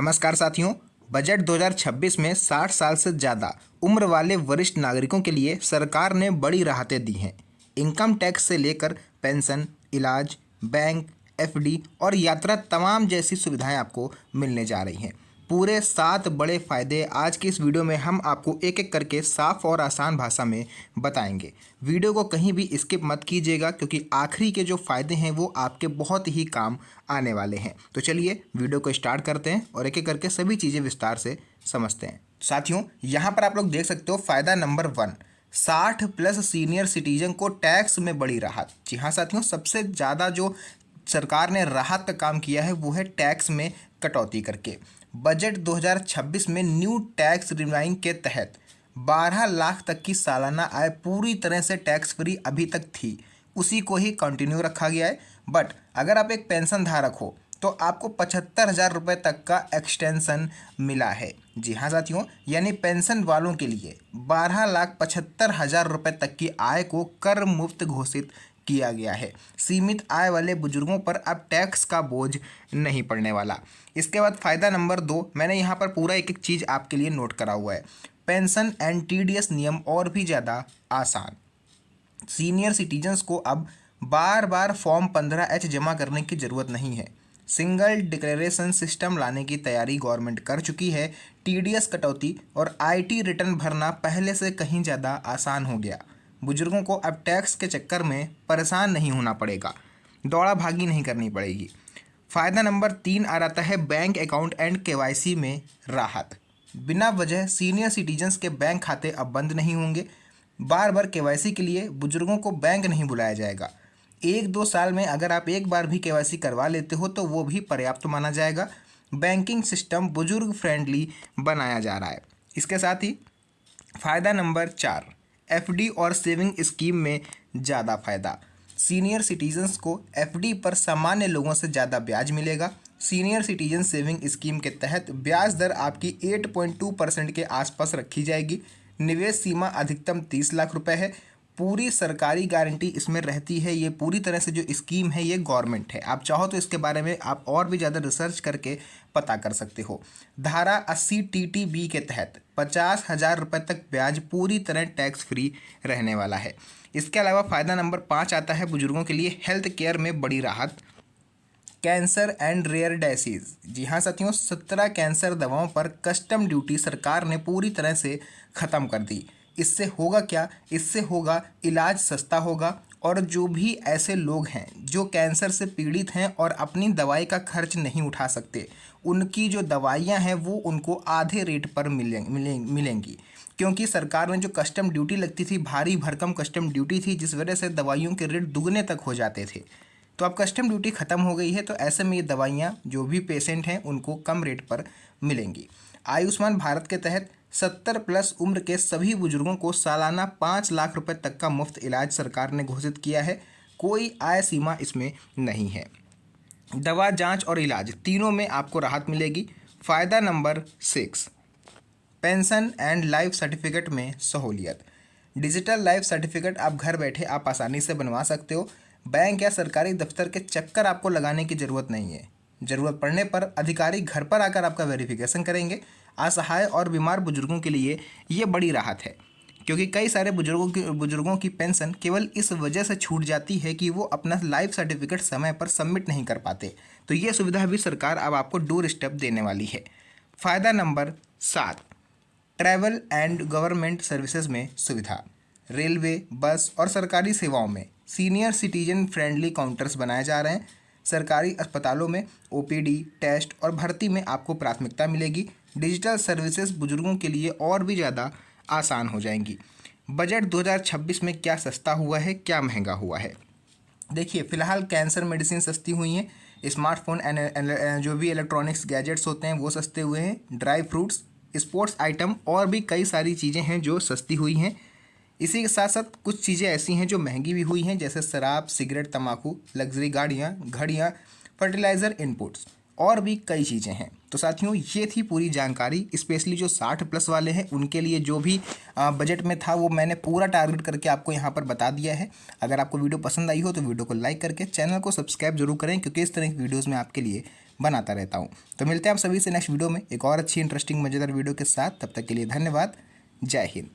नमस्कार साथियों। बजट 2026 में 60 साल से ज़्यादा उम्र वाले वरिष्ठ नागरिकों के लिए सरकार ने बड़ी राहतें दी हैं। इनकम टैक्स से लेकर पेंशन, इलाज, बैंक, एफडी और यात्रा तमाम जैसी सुविधाएं आपको मिलने जा रही हैं। पूरे 7 बड़े फ़ायदे आज की इस वीडियो में हम आपको एक एक करके साफ और आसान भाषा में बताएंगे। वीडियो को कहीं भी स्किप मत कीजिएगा क्योंकि आखिरी के जो फ़ायदे हैं वो आपके बहुत ही काम आने वाले हैं। तो चलिए वीडियो को स्टार्ट करते हैं और एक एक करके सभी चीज़ें विस्तार से समझते हैं। साथियों, यहाँ पर आप लोग देख सकते हो फ़ायदा नंबर 1, 60 प्लस सीनियर सिटीजन को टैक्स में बड़ी राहत। जी हाँ साथियों, सबसे ज़्यादा जो सरकार ने राहत का काम किया है वो है टैक्स में कटौती करके। बजट 2026 में न्यू टैक्स रिवाइंग के तहत 12 लाख तक की सालाना आय पूरी तरह से टैक्स फ्री अभी तक थी, उसी को ही कंटिन्यू रखा गया है। बट अगर आप एक पेंशन धारक हो तो आपको 75,000 रुपये तक का एक्सटेंशन मिला है। जी हाँ साथियों, यानी पेंशन वालों के लिए 12,75,000 रुपये तक की आय को कर मुक्त घोषित किया गया है। सीमित आय वाले बुजुर्गों पर अब टैक्स का बोझ नहीं पड़ने वाला। इसके बाद फ़ायदा नंबर 2, मैंने यहाँ पर पूरा एक एक चीज़ आपके लिए नोट करा हुआ है। पेंशन एंड टीडीएस नियम और भी ज़्यादा आसान। सीनियर सिटीजन्स को अब बार बार फॉर्म 15H जमा करने की ज़रूरत नहीं है। सिंगल डिक्लेरेशन सिस्टम लाने की तैयारी गवर्नमेंट कर चुकी है। टीडीएस कटौती और आईटी रिटर्न भरना पहले से कहीं ज़्यादा आसान हो गया। बुजुर्गों को अब टैक्स के चक्कर में परेशान नहीं होना पड़ेगा, दौड़ा भागी नहीं करनी पड़ेगी। फ़ायदा नंबर 3 आ जाता है बैंक अकाउंट एंड केवाईसी में राहत। बिना वजह सीनियर सिटीजन्स के बैंक खाते अब बंद नहीं होंगे। बार बार केवाईसी के लिए बुजुर्गों को बैंक नहीं बुलाया जाएगा। 1-2 साल में अगर आप एक बार भी केवाईसी करवा लेते हो तो वो भी पर्याप्त माना जाएगा। बैंकिंग सिस्टम बुजुर्ग फ्रेंडली बनाया जा रहा है। इसके साथ ही फ़ायदा नंबर 4, एफडी और सेविंग स्कीम में ज़्यादा फ़ायदा। सीनियर सिटीजन्स को एफडी पर सामान्य लोगों से ज़्यादा ब्याज मिलेगा। सीनियर सिटीजन सेविंग स्कीम के तहत ब्याज दर आपकी 8.2% के आसपास रखी जाएगी। निवेश सीमा अधिकतम 30 लाख रुपए है। पूरी सरकारी गारंटी इसमें रहती है। ये पूरी तरह से जो स्कीम है ये गवर्नमेंट है। आप चाहो तो इसके बारे में आप और भी ज़्यादा रिसर्च करके पता कर सकते हो। धारा 80 TTB के तहत 50,000 रुपये तक ब्याज पूरी तरह टैक्स फ्री रहने वाला है। इसके अलावा फ़ायदा नंबर 5 आता है बुजुर्गों के लिए हेल्थ केयर में बड़ी राहत। Cancer and rare disease. जी हाँ साथियों, 17 कैंसर दवाओं पर कस्टम ड्यूटी सरकार ने पूरी तरह से ख़त्म कर दी। इससे होगा क्या? इससे होगा इलाज सस्ता होगा और जो भी ऐसे लोग हैं जो कैंसर से पीड़ित हैं और अपनी दवाई का खर्च नहीं उठा सकते, उनकी जो दवाइयाँ हैं वो उनको आधे रेट पर मिलेंगी। क्योंकि सरकार ने जो कस्टम ड्यूटी लगती थी, भारी भरकम कस्टम ड्यूटी थी, जिस वजह से दवाइयों के रेट दुगने तक हो जाते थे। तो अब कस्टम ड्यूटी ख़त्म हो गई है, तो ऐसे में ये दवाइयाँ जो भी पेशेंट हैं उनको कम रेट पर मिलेंगी। आयुष्मान भारत के तहत 70 प्लस उम्र के सभी बुजुर्गों को सालाना 5 लाख रुपए तक का मुफ्त इलाज सरकार ने घोषित किया है। कोई आय सीमा इसमें नहीं है। दवा, जांच और इलाज तीनों में आपको राहत मिलेगी। फ़ायदा number 6, pension and life certificate में सहूलियत। डिजिटल लाइफ सर्टिफिकेट आप घर बैठे आप आसानी से बनवा सकते हो। बैंक या सरकारी दफ्तर के चक्कर आपको लगाने की ज़रूरत नहीं है। ज़रूरत पड़ने पर अधिकारी घर पर आकर आपका वेरिफिकेशन करेंगे। असहाय और बीमार बुजुर्गों के लिए ये बड़ी राहत है, क्योंकि कई सारे बुजुर्गों की पेंशन केवल इस वजह से छूट जाती है कि वो अपना लाइफ सर्टिफिकेट समय पर सबमिट नहीं कर पाते। तो ये सुविधा भी सरकार अब आपको डोर स्टेप देने वाली है। फ़ायदा number 7, travel and government services में सुविधा। रेलवे, बस और सरकारी सेवाओं में सीनियर सिटीजन फ्रेंडली काउंटर्स बनाए जा रहे हैं। सरकारी अस्पतालों में ओपीडी, टेस्ट और भर्ती में आपको प्राथमिकता मिलेगी। डिजिटल सर्विसेज बुजुर्गों के लिए और भी ज़्यादा आसान हो जाएंगी। बजट 2026 में क्या सस्ता हुआ है, क्या महंगा हुआ है? देखिए, फ़िलहाल कैंसर मेडिसिन सस्ती हुई हैं। स्मार्टफोन जो भी इलेक्ट्रॉनिक्स गैजेट्स होते हैं वो सस्ते हुए हैं। ड्राई फ्रूट्स, स्पोर्ट्स आइटम और भी कई सारी चीज़ें हैं जो सस्ती हुई हैं। इसी के साथ साथ कुछ चीज़ें ऐसी हैं जो महंगी भी हुई हैं, जैसे शराब, सिगरेट, तंबाकू, लग्जरी गाड़ियाँ, घड़ियाँ, फर्टिलाइज़र इनपुट्स और भी कई चीज़ें हैं। तो साथियों, ये थी पूरी जानकारी। स्पेशली जो 60 प्लस वाले हैं उनके लिए जो भी बजट में था वो मैंने पूरा टारगेट करके आपको यहाँ पर बता दिया है। अगर आपको वीडियो पसंद आई हो तो वीडियो को लाइक करके चैनल को सब्सक्राइब जरूर करें, क्योंकि इस तरह की वीडियोज़ में आपके लिए बनाता रहता हूँ। तो मिलते हैं आप सभी से नेक्स्ट वीडियो में एक और अच्छी इंटरेस्टिंग मज़ेदार वीडियो के साथ। तब तक के लिए धन्यवाद। जय हिंद।